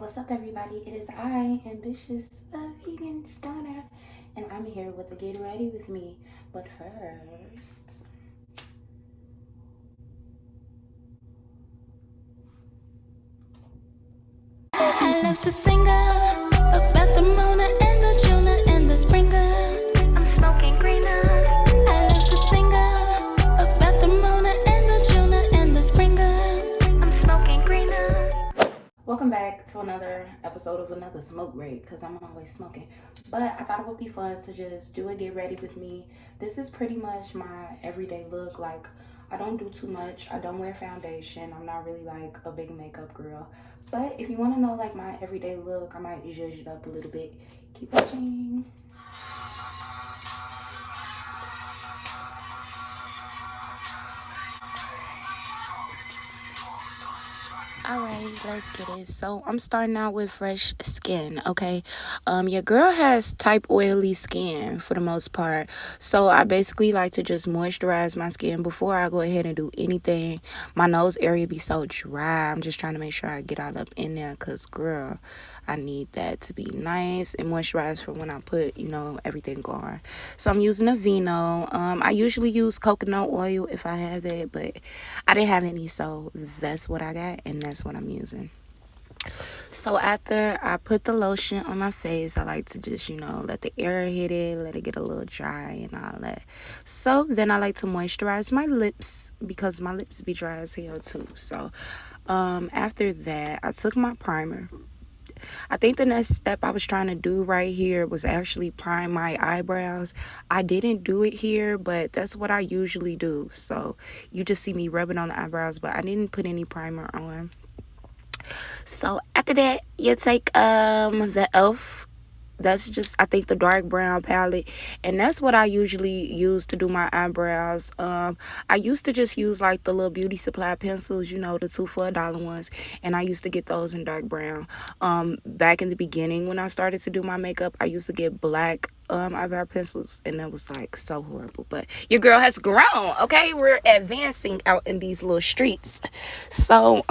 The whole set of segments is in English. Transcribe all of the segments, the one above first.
What's up, everybody? It is I, Ambitiouz, a vegan stoner, and I'm here with the Get Ready with Me. But first, I love to sing about the Mona and the Jonah and the Springer. I'm smoking Greena. I love to sing about the Mona and the Jonah and the Springer. I'm smoking Greena. welcome back to another episode of another smoke break, because I'm always smoking. But I thought it would be fun to just do a Get Ready with Me. This is pretty much my everyday look. Like, I don't do too much. I don't wear foundation. I'm not really like a big makeup girl. But if you want to know like my everyday look, I might zhuzh it up a little bit. Keep watching. Alright, let's get it. So I'm starting out with fresh skin, okay? Your girl has type oily skin for the most part. So I basically like to just moisturize my skin before I go ahead and do anything. My nose area be so dry. I'm just trying to make sure I get all up in there, because girl, I need that to be nice and moisturized for when I put, everything on. So I'm using a Vino. I usually use coconut oil if I have that, but I didn't have any, so that's what I got, and that's what I'm using. So after I put the lotion on my face, I like to just, let the air hit it, let it get a little dry and all that. So then I like to moisturize my lips, because my lips be dry as hell too. So after that, I took my primer. I think the next step I was trying to do right here was actually prime my eyebrows. I didn't do it here, but that's what I usually do. So you just see me rubbing on the eyebrows, but I didn't put any primer on. So after that, you take the e.l.f. That's just, I think, the dark brown palette, and that's what I usually use to do my eyebrows. I used to just use like the little beauty supply pencils, the 2 for $1 ones, and I used to get those in dark brown. Back in the beginning when I started to do my makeup, I used to get black eyebrow pencils, and that was like so horrible. But your girl has grown, okay? We're advancing out in these little streets. So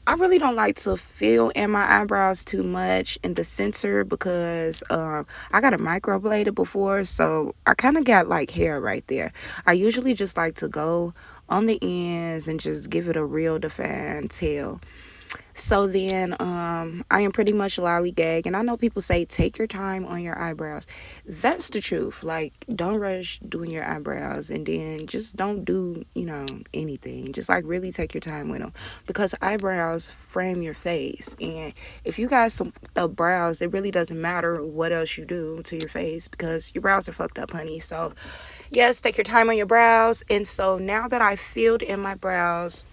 I really don't like to fill in my eyebrows too much in the center, because I got a microbladed before, so I kind of got like hair right there. I usually just like to go on the ends and just give it a real defined tail. So then I am pretty much lollygag, and I know people say take your time on your eyebrows. That's the truth. Like, don't rush doing your eyebrows, and then just don't do anything. Just like really take your time with them, because eyebrows frame your face, and if you got some brows, it really doesn't matter what else you do to your face, because your brows are fucked up, honey. So yes, take your time on your brows. And so now that I filled in my brows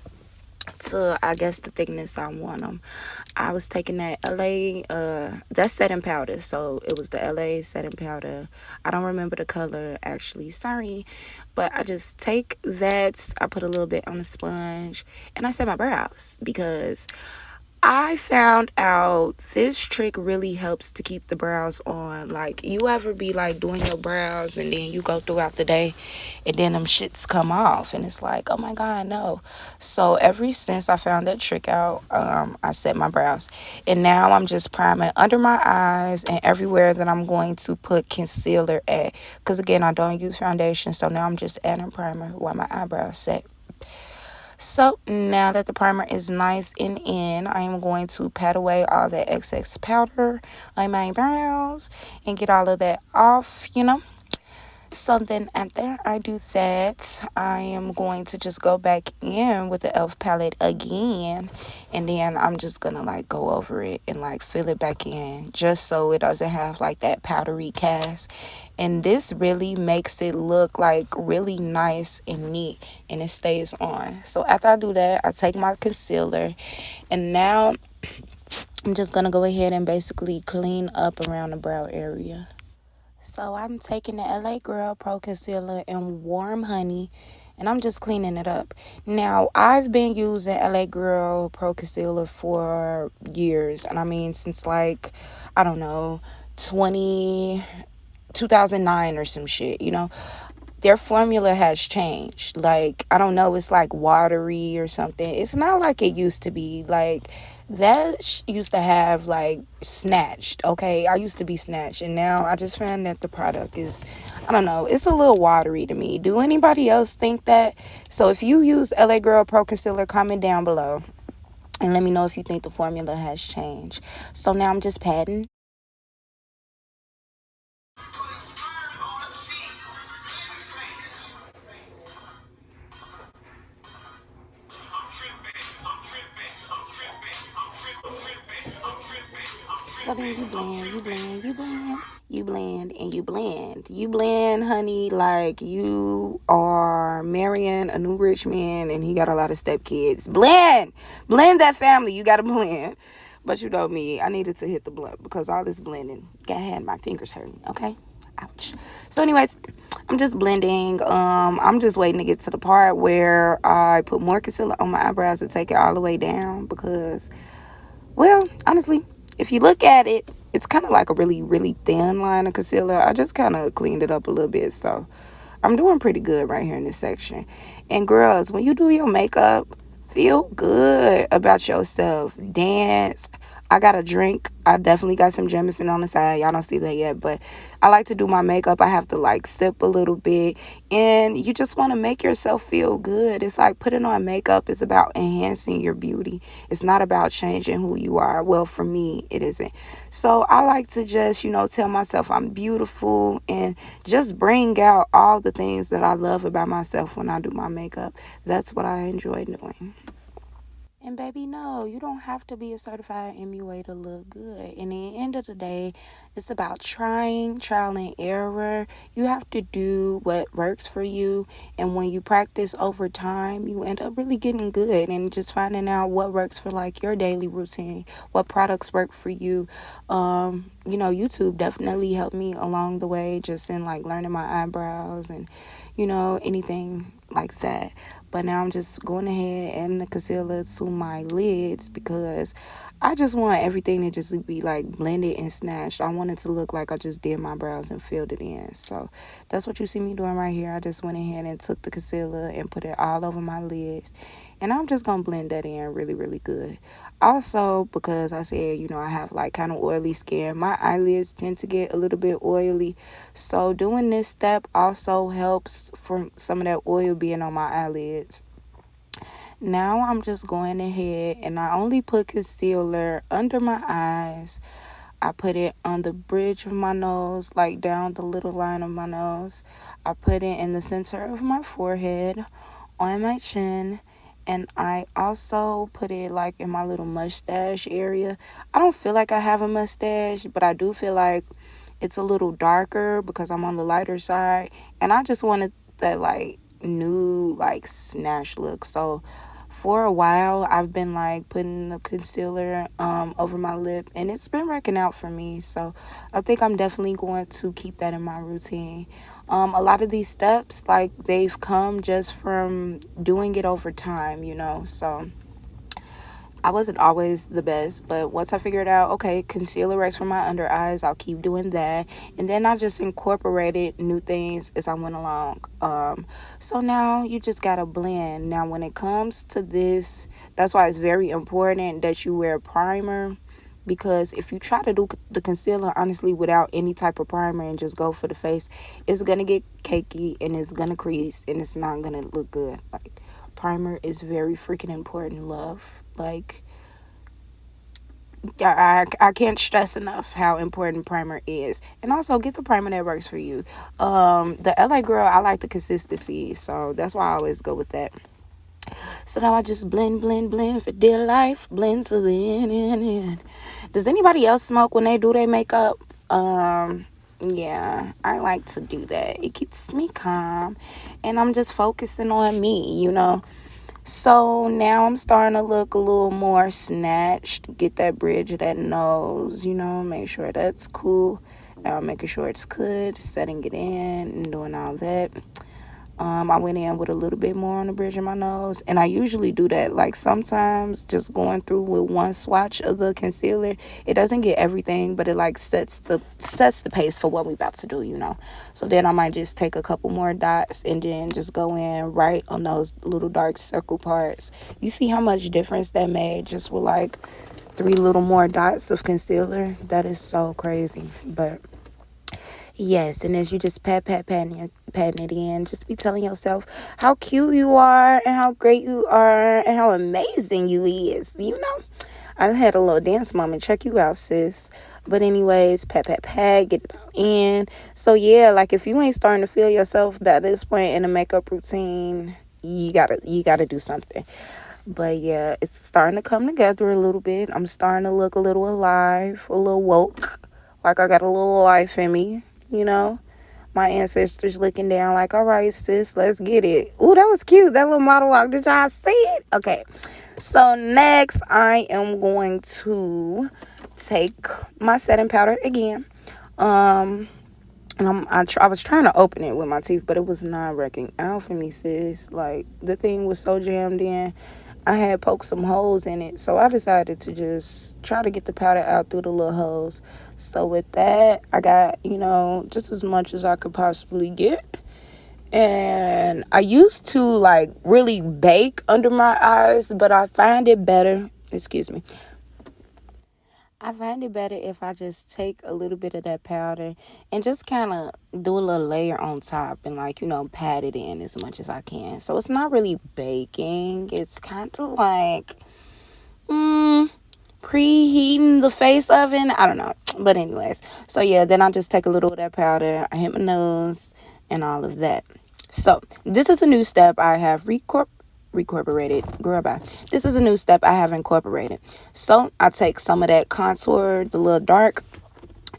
to, I guess, the thickness I want them, I was taking that LA that's setting powder. So it was the LA setting powder. I don't remember the color actually, sorry, but I just take that, I put a little bit on the sponge, and I set my brows, because I found out this trick really helps to keep the brows on. Like, you ever be like doing your brows, and then you go throughout the day, and then them shits come off, and it's like, oh my god, no. So ever since I found that trick out, I set my brows, and now I'm just priming under my eyes and everywhere that I'm going to put concealer at, because again, I don't use foundation. So now I'm just adding primer while my eyebrows set. So now that the primer is nice and in, I am going to pat away all that excess powder on my brows and get all of that off. So then after I do that, I am going to just go back in with the e.l.f. palette again, and then I'm just gonna like go over it and like fill it back in, just so it doesn't have like that powdery cast. And this really makes it look like really nice and neat, and it stays on. So after I do that, I take my concealer, and now I'm just gonna go ahead and basically clean up around the brow area. So I'm taking the LA Girl Pro Concealer in Warm Honey, and I'm just cleaning it up. Now, I've been using LA Girl Pro Concealer for years, and I mean since like, I don't know, 2009 or some shit, their formula has changed. Like, I don't know, it's like watery or something. It's not like it used to be. Like, that used to have like snatched. Okay, I used to be snatched, and now I just found that the product is, I don't know, it's a little watery to me. Do anybody else think that? So if you use LA Girl Pro Concealer, comment down below and let me know if you think the formula has changed. So now I'm just patting. So then you blend, you blend, you blend, you blend, and you blend. You blend, honey, like you are marrying a new rich man and he got a lot of stepkids. Blend! Blend that family. You got to blend. But you know me, I needed to hit the blunt because all this blending had my fingers hurting, okay? Ouch. So anyways, I'm just blending. I'm just waiting to get to the part where I put more concealer on my eyebrows to take it all the way down because, well, honestly, if you look at it, it's kind of like a really, really thin line of concealer. I just kind of cleaned it up a little bit. So I'm doing pretty good right here in this section. And girls, when you do your makeup, feel good about yourself. Dance. I got a drink. I definitely got some Jameson on the side. Y'all don't see that yet, but I like to do my makeup. I have to like sip a little bit, and you just want to make yourself feel good. It's like putting on makeup is about enhancing your beauty. It's not about changing who you are. Well, for me, it isn't. So I like to just, tell myself I'm beautiful and just bring out all the things that I love about myself when I do my makeup. That's what I enjoy doing. And baby, no, you don't have to be a certified MUA to look good. And at the end of the day, it's about trying, trial and error. You have to do what works for you. And when you practice over time, you end up really getting good and just finding out what works for like your daily routine, what products work for you. YouTube definitely helped me along the way, just in like learning my eyebrows and, anything like that. But now I'm just going ahead and adding the concealer to my lids because I just want everything to just be like blended and snatched. I want it to look like I just did my brows and filled it in. So that's what you see me doing right here. I just went ahead and took the concealer and put it all over my lids. And I'm just going to blend that in really, really good. Also, because I said, I have like kind of oily skin, my eyelids tend to get a little bit oily. So doing this step also helps from some of that oil being on my eyelids. Now I'm just going ahead and I only put concealer under my eyes. I put it on the bridge of my nose, like down the little line of my nose. I put it in the center of my forehead, on my chin, and I also put it like in my little mustache area. I don't feel like I have a mustache, but I do feel like it's a little darker because I'm on the lighter side, and I just wanted that like nude like snatch look. So for a while I've been like putting the concealer over my lip, and it's been working out for me. So I think I'm definitely going to keep that in my routine. A lot of these steps, like, they've come just from doing it over time, so I wasn't always the best, but once I figured out, okay, concealer works for my under eyes, I'll keep doing that. And then I just incorporated new things as I went along. So now you just gotta blend. Now, when it comes to this, that's why it's very important that you wear a primer. Because if you try to do the concealer, honestly, without any type of primer and just go for the face, it's going to get cakey and it's going to crease and it's not going to look good. Like, primer is very freaking important, love. Like, I can't stress enough how important primer is. And also, get the primer that works for you. The LA Girl, I like the consistency, so that's why I always go with that. So now I just blend, blend, blend for dear life. Blend to the end. Does anybody else smoke when they do their makeup? Yeah, I like to do that. It keeps me calm. And I'm just focusing on me, So now I'm starting to look a little more snatched. Get that bridge of that nose, make sure that's cool. Now I'm making sure it's good, setting it in and doing all that. I went in with a little bit more on the bridge of my nose, and I usually do that. Like sometimes just going through with one swatch of the concealer, it doesn't get everything, but it like sets the pace for what we about to do. So then I might just take a couple more dots and then just go in right on those little dark circle parts. You see how much difference that made just with like three little more dots of concealer? That is so crazy. But yes, and as you just patting it in, just be telling yourself how cute you are and how great you are and how amazing you is. I had a little dance moment. Check you out, sis. But anyways, pat, get it all in. So yeah, like if you ain't starting to feel yourself by this point in a makeup routine, you gotta do something. But yeah, it's starting to come together a little bit. I'm starting to look a little alive, a little woke, like I got a little life in me, you know. My ancestors looking down like, all right, sis, let's get it. Ooh, that was cute. That little model walk. Did y'all see it? Okay. So next, I am going to take my setting powder again. And I was trying to open it with my teeth, but it was not working out for me, sis. Like, the thing was so jammed in. I had poked some holes in it. So I decided to just try to get the powder out through the little holes. So with that, I got, just as much as I could possibly get. And I used to, like, really bake under my eyes, but I find it better. Excuse me. I find it better if I just take a little bit of that powder and just kind of do a little layer on top and, like, pat it in as much as I can. So it's not really baking. It's kind of like preheating the face oven. I don't know. But anyways, so yeah, then I just take a little of that powder. I hit my nose and all of that. So this is a new step I have incorporated. Girl, bye. This is a new step I have incorporated. So I take some of that contour, the little dark,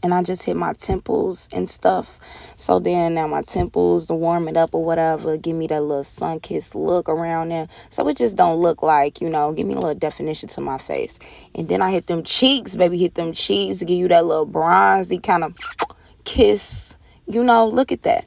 and I just hit my temples and stuff. So then now my temples, to warm it up or whatever, give me that little sun-kissed look around there. So it just don't look like, give me a little definition to my face. And then I hit them cheeks, baby, hit them cheeks, give you that little bronzy kind of kiss. Look at that.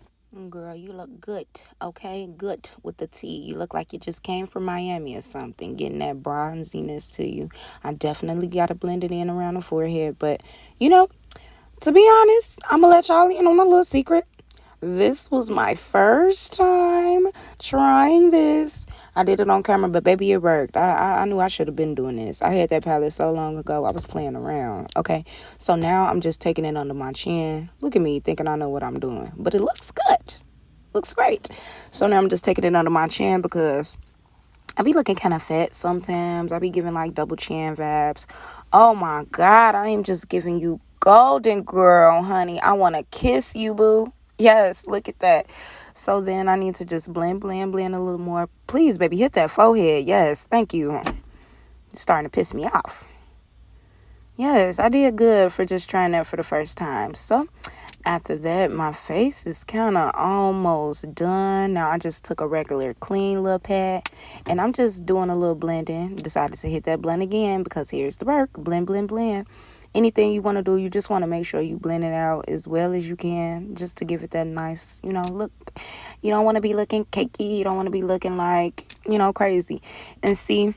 Girl, you look good, okay? Good with the T. You look like you just came from Miami or something, getting that bronziness to you. I definitely got to blend it in around the forehead. But, to be honest, I'm going to let y'all in on a little secret. This was my first time trying this. I did it on camera, but baby, it worked. I knew I should have been doing this. I had that palette so long ago. I was playing around. Okay, so now I'm just taking it under my chin. Look at me thinking I know what I'm doing, but it looks good. Looks great. So now I'm just taking it under my chin because I be looking kind of fat sometimes. I be giving like double chin vibes. Oh my God, I am just giving you golden girl, honey. I want to kiss you, boo. Yes, look at that. So then I need to just blend a little more. Please, baby, hit that forehead. Yes, thank you. It's starting to piss me off. Yes, I did good for just trying that for the first time. So after that, my face is kind of almost done. Now I just took a regular clean little pad and I'm just doing a little blending. Decided to hit that blend again because here's the work. Blend. Anything you want to do, you just want to make sure you blend it out as well as you can just to give it that nice, look. You don't want to be looking cakey. You don't want to be looking like, crazy. And see,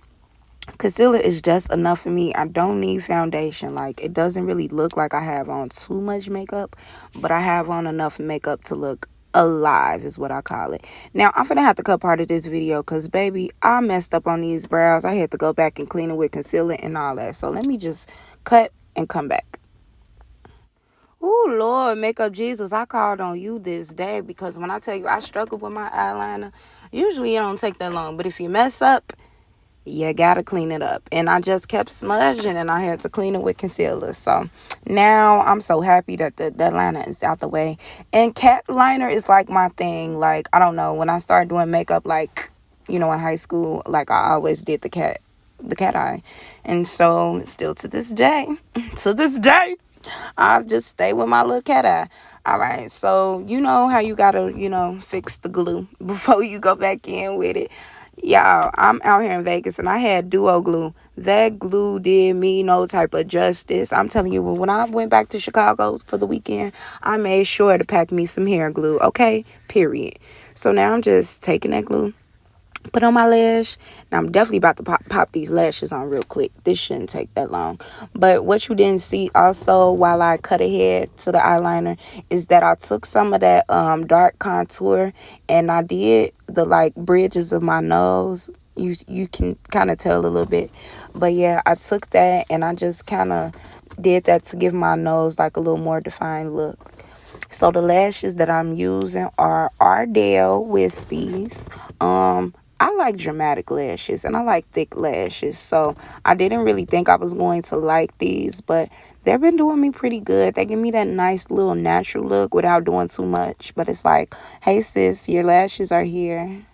concealer is just enough for me. I don't need foundation. Like, it doesn't really look like I have on too much makeup, but I have on enough makeup to look alive is what I call it. Now, I'm gonna have to cut part of this video because, baby, I messed up on these brows. I had to go back and clean it with concealer and all that. So let me just cut and come back. Oh, Lord, Makeup Jesus, I called on you this day because when I tell you I struggle with my eyeliner, usually it don't take that long. But if you mess up, you gotta clean it up. And I just kept smudging and I had to clean it with concealer. So now I'm so happy that that liner is out the way. And cat liner is like my thing. Like, I don't know, when I started doing makeup, like, in high school, like I always did the cat eye. And so still to this day, I'll just stay with my little cat eye. All right, so you know how you gotta, fix the glue before you go back in with it. Y'all, I'm out here in Vegas and I had duo glue. that glue did me no type of justice. I'm telling you, when I went back to Chicago for the weekend, I made sure to pack me some hair glue, okay? Period. So now I'm just taking that glue, put on my lash. Now I'm definitely about to pop these lashes on real quick. This shouldn't take that long. But what you didn't see also while I cut ahead to the eyeliner is that I took some of that dark contour and I did the like bridges of my nose. You can kind of tell a little bit. But yeah, I took that and I just kind of did that to give my nose like a little more defined look. So the lashes that I'm using are Ardell Wispies. I like dramatic lashes and I like thick lashes. So I didn't really think I was going to like these, but they've been doing me pretty good. They give me that nice little natural look without doing too much. But it's like, hey sis, your lashes are here.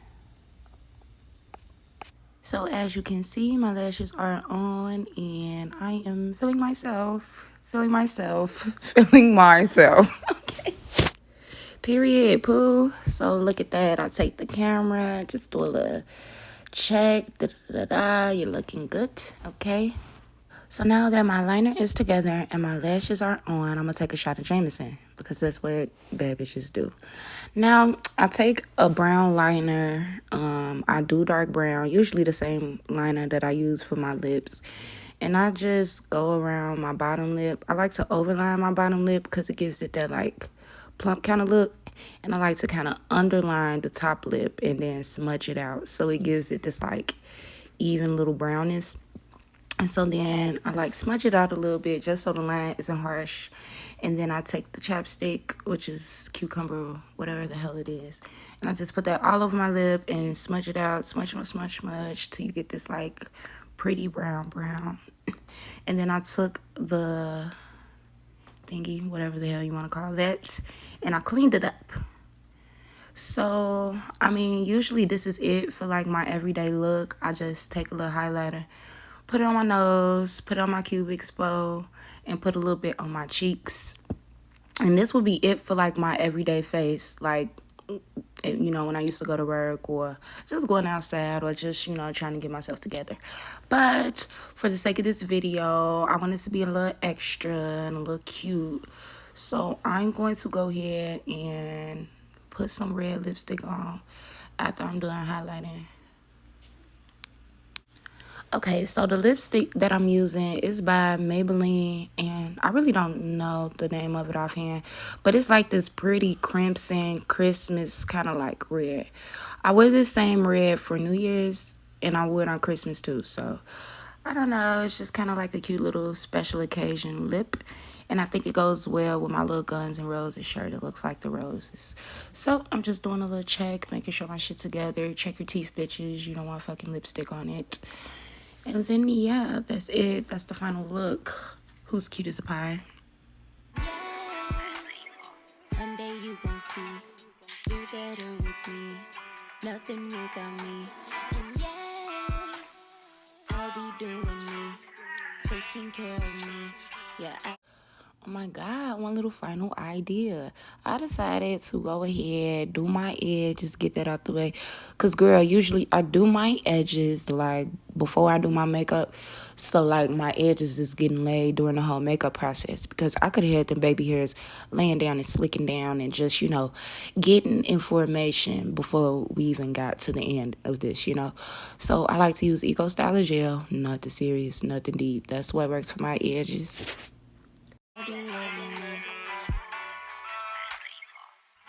So as you can see, my lashes are on and I am feeling myself, feeling myself. Okay. Period, poo. So look at that. I take the camera, just do a little check. Da da da da. You're looking good. Okay. So now that my liner is together and my lashes are on, I'm gonna take a shot of Jameson because that's what bad bitches do. Now I take a brown liner. I do dark brown, usually the same liner that I use for my lips. And I just go around my bottom lip. I like to overline my bottom lip because it gives it that like plump kind of look. And I like to kind of underline the top lip and then smudge it out so it gives it this like even little brownness. And so then I like smudge it out a little bit just so the line isn't harsh. And then I take the chapstick, which is cucumber, whatever the hell it is. And I just put that all over my lip and smudge it out, smudge till you get this like pretty brown. And then I took the thingy, whatever the hell you want to call that, and I cleaned it up. So, I mean, usually this is it for like my everyday look. I just take a little highlighter, put it on my nose, put it on my cubic bow, and put a little bit on my cheeks. And this will be it for like my everyday face. Like, you know, when I used to go to work or just going outside or just, you know, trying to get myself together. But for the sake of this video, I want this to be a little extra and a little cute. So I'm going to go ahead and put some red lipstick on after I'm done highlighting. Okay, so the lipstick that I'm using is by Maybelline, and I really don't know the name of it offhand, but it's like this pretty crimson Christmas kind of like red. I wear this same red for New Year's, and I wear it on Christmas too, so I don't know. It's just kind of like a cute little special occasion lip, and I think it goes well with my little Guns N' Roses shirt. It looks like the roses. So I'm just doing a little check, making sure my shit together. Check your teeth, bitches. You don't want fucking lipstick on it. And then, yeah, that's it. That's the final look. Who's cute as a pie? One day you gon' see you're better with me, nothing without me. And yeah, I'll be doing me, taking care of me. Yeah. Oh my God, one little final idea. I decided to go ahead, do my edges, get that out the way. Because, girl, usually I do my edges, like, before I do my makeup. So, like, my edges is getting laid during the whole makeup process. Because I could have had them baby hairs laying down and slicking down and just, you know, getting information before we even got to the end of this, you know. So, I like to use Eco Styler Gel. Nothing serious, nothing deep. That's what works for my edges. I'll be loving me.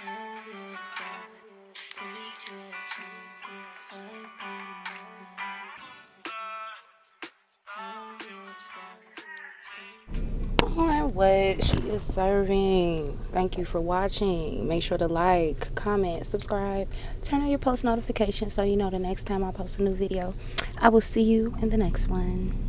Love yourself. Take your chances. Fight the Love yourself. On what she is serving. Thank you for watching. Make sure to like, comment, subscribe, turn on your post notifications so you know the next time I post a new video. I will see you in the next one.